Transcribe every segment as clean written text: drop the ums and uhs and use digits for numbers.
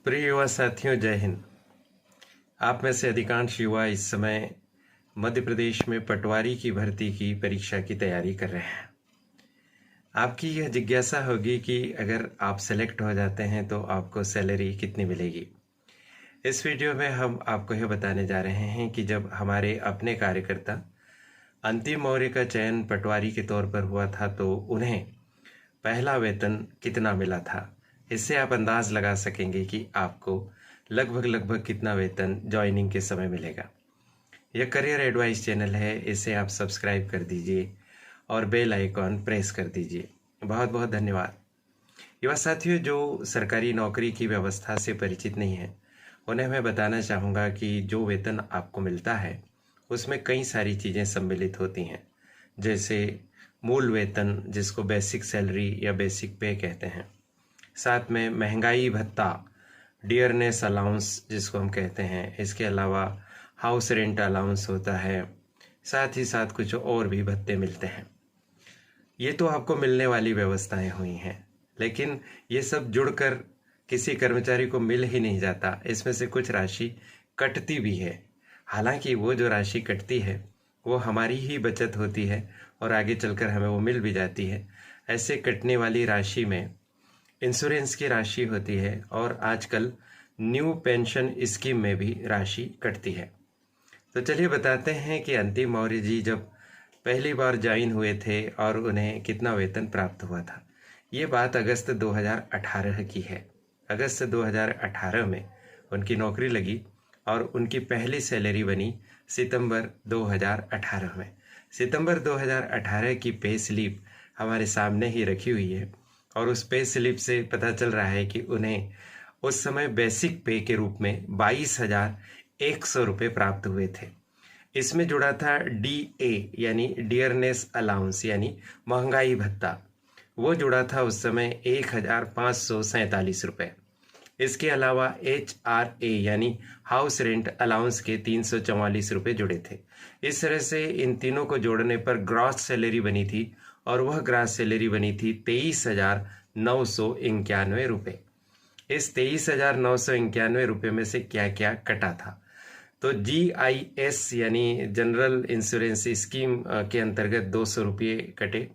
प्रिय युवा साथियों, जय हिंद। आप में से अधिकांश युवा इस समय मध्य प्रदेश में पटवारी की भर्ती की परीक्षा की तैयारी कर रहे हैं। आपकी यह जिज्ञासा होगी कि अगर आप सेलेक्ट हो जाते हैं तो आपको सैलरी कितनी मिलेगी। इस वीडियो में हम आपको यह बताने जा रहे हैं कि जब हमारे अपने कार्यकर्ता अंतिम मौर्य का चयन पटवारी के तौर पर हुआ था तो उन्हें पहला वेतन कितना मिला था। इससे आप अंदाज लगा सकेंगे कि आपको लगभग कितना वेतन ज्वाइनिंग के समय मिलेगा। यह करियर एडवाइस चैनल है, इसे आप सब्सक्राइब कर दीजिए और बेल आइकॉन प्रेस कर दीजिए। बहुत बहुत धन्यवाद। युवा साथियों, जो सरकारी नौकरी की व्यवस्था से परिचित नहीं है उन्हें मैं बताना चाहूँगा कि जो वेतन आपको मिलता है उसमें कई सारी चीज़ें सम्मिलित होती हैं, जैसे मूल वेतन जिसको बेसिक सैलरी या बेसिक पे कहते हैं, साथ में महंगाई भत्ता, डियरनेस अलाउंस जिसको हम कहते हैं, इसके अलावा हाउस रेंट अलाउंस होता है, साथ ही साथ कुछ और भी भत्ते मिलते हैं। ये तो आपको मिलने वाली व्यवस्थाएं हुई हैं, लेकिन ये सब जुड़कर किसी कर्मचारी को मिल ही नहीं जाता। इसमें से कुछ राशि कटती भी है। हालांकि वो जो राशि कटती है वो हमारी ही बचत होती है और आगे चलकर हमें वो मिल भी जाती है। ऐसे कटने वाली राशि में इंश्योरेंस की राशि होती है और आजकल न्यू पेंशन स्कीम में भी राशि कटती है। तो चलिए बताते हैं कि अंतिम मौर्य जी जब पहली बार ज्वाइन हुए थे और उन्हें कितना वेतन प्राप्त हुआ था। ये बात अगस्त 2018 की है। अगस्त 2018 में उनकी नौकरी लगी और उनकी पहली सैलरी बनी सितंबर 2018 में। सितंबर 2018 की पे स्लिप हमारे सामने ही रखी हुई है और उस पे स्लिप से पता चल रहा है कि उन्हें उस समय बेसिक पे के रूप में 22,100 रुपये प्राप्त हुए थे। इसमें जुड़ा था DA यानी डियरनेस अलाउंस यानी महंगाई भत्ता, वो जुड़ा था उस समय 1,547 रुपये। इसके अलावा HRA यानी हाउस रेंट अलाउंस के 344 रुपये जुड़े थे। इस तरह से इन तीनों को जोड़ने पर ग्रॉस सैलरी बनी थी और वह ग्रॉस सैलरी बनी थी 23,991 रुपये। इस 23,991 रुपये में से क्या क्या कटा था, तो GIS यानी जनरल इंश्योरेंस स्कीम के अंतर्गत 200 रुपये कटे।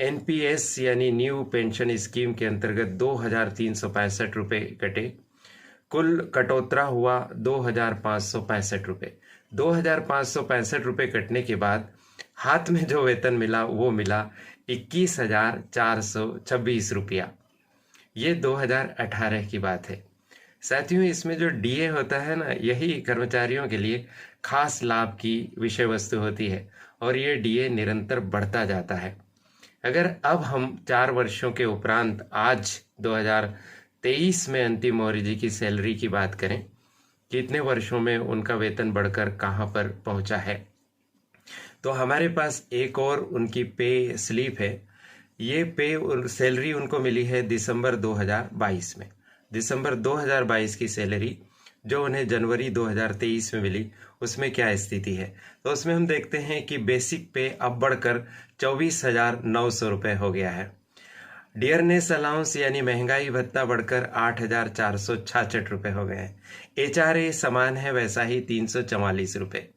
NPS यानी न्यू पेंशन स्कीम के अंतर्गत 2,365 रुपये कटे। कुल कटौतरा हुआ 2,565 रुपये। 2,565 रुपये कटने के बाद हाथ में जो वेतन मिला वो मिला 21,426 रुपया। ये 2018 की बात है। साथियों, इसमें जो DA होता है ना, यही कर्मचारियों के लिए खास लाभ की विषय वस्तु होती है और ये DA निरंतर बढ़ता जाता है। अगर अब हम 4 वर्षों के उपरांत आज 2023 में अंतिम मौर्य जी की सैलरी की बात करें, कितने वर्षों में उनका वेतन बढ़कर कहाँ पर पहुँचा है, तो हमारे पास एक और उनकी पे स्लिप है। ये पे सैलरी उनको मिली है दिसंबर 2022 में। दिसंबर 2022 की सैलरी जो उन्हें जनवरी 2023 में मिली, उसमें क्या स्थिति है, तो उसमें हम देखते हैं कि बेसिक पे अब बढ़कर 24,900 रुपये हो गया है। डियरनेस अलाउंस यानी महंगाई भत्ता बढ़कर 8,466 रुपये हो गए हैं। HRA समान है वैसा ही 344 रुपये।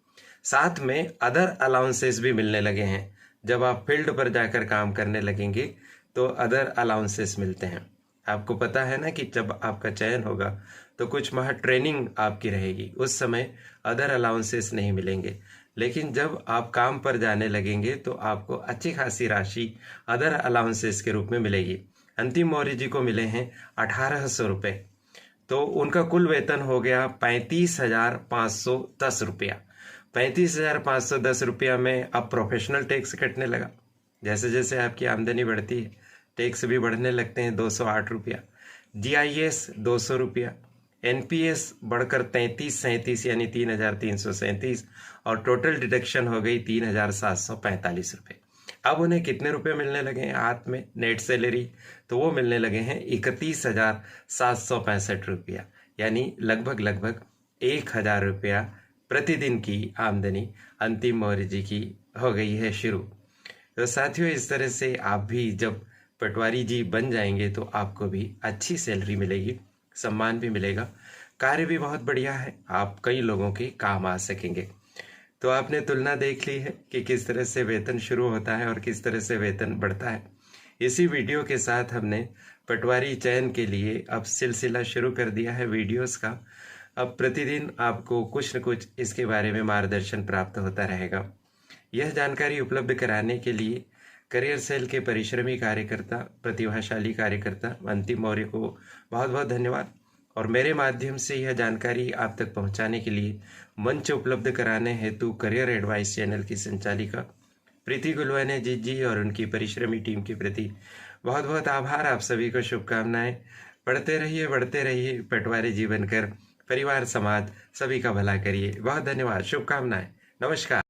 साथ में अदर अलाउंसेस भी मिलने लगे हैं। जब आप फील्ड पर जाकर काम करने लगेंगे तो अदर अलाउंसेस मिलते हैं। आपको पता है ना कि जब आपका चयन होगा तो कुछ माह ट्रेनिंग आपकी रहेगी, उस समय अदर अलाउंसेस नहीं मिलेंगे, लेकिन जब आप काम पर जाने लगेंगे तो आपको अच्छी खासी राशि अदर अलाउंसेस के रूप में मिलेगी। अंतिम मौर्य जी को मिले हैं 1,800 रुपये, तो उनका कुल वेतन हो गया 35,510 रुपया। 35,510 रुपया में अब प्रोफेशनल टैक्स कटने लगा। जैसे जैसे आपकी आमदनी बढ़ती है टैक्स भी बढ़ने लगते हैं। 208 रुपया। GIS 200 रुपया। NPS बढ़कर 3337 यानी 3,337 और टोटल डिडक्शन हो गई 3,745 रुपये। अब उन्हें कितने रुपए मिलने लगे हैं हाथ में नेट सैलरी, तो वो मिलने लगे हैं 31,765 रुपया, यानी लगभग 1,000 रुपया प्रतिदिन की आमदनी अंतिम मौर्य जी की हो गई है शुरू। तो साथियों, इस तरह से आप भी जब पटवारी जी बन जाएंगे तो आपको भी अच्छी सैलरी मिलेगी सम्मान भी मिलेगा, कार्य भी बहुत बढ़िया है, आप कई लोगों के काम आ सकेंगे। तो आपने तुलना देख ली है कि किस तरह से वेतन शुरू होता है और किस तरह से वेतन बढ़ता है। इसी वीडियो के साथ हमने पटवारी चयन के लिए अब सिलसिला शुरू कर दिया है वीडियोस का। अब प्रतिदिन आपको कुछ न कुछ इसके बारे में मार्गदर्शन प्राप्त होता रहेगा। यह जानकारी उपलब्ध कराने के लिए करियर सेल के परिश्रमी कार्यकर्ता, प्रतिभाशाली कार्यकर्ता अंतिम मौर्य को बहुत बहुत धन्यवाद। और मेरे माध्यम से यह जानकारी आप तक पहुंचाने के लिए मंच उपलब्ध कराने हेतु करियर एडवाइस चैनल की संचालिका प्रीति गुलवाने जी और उनकी परिश्रमी टीम के प्रति बहुत बहुत आभार। आप सभी को शुभकामनाएं। पढ़ते रहिए, बढ़ते रहिए, पटवारी जी बनकर परिवार समाज सभी का भला करिए। बहुत धन्यवाद, शुभकामनाएं, नमस्कार।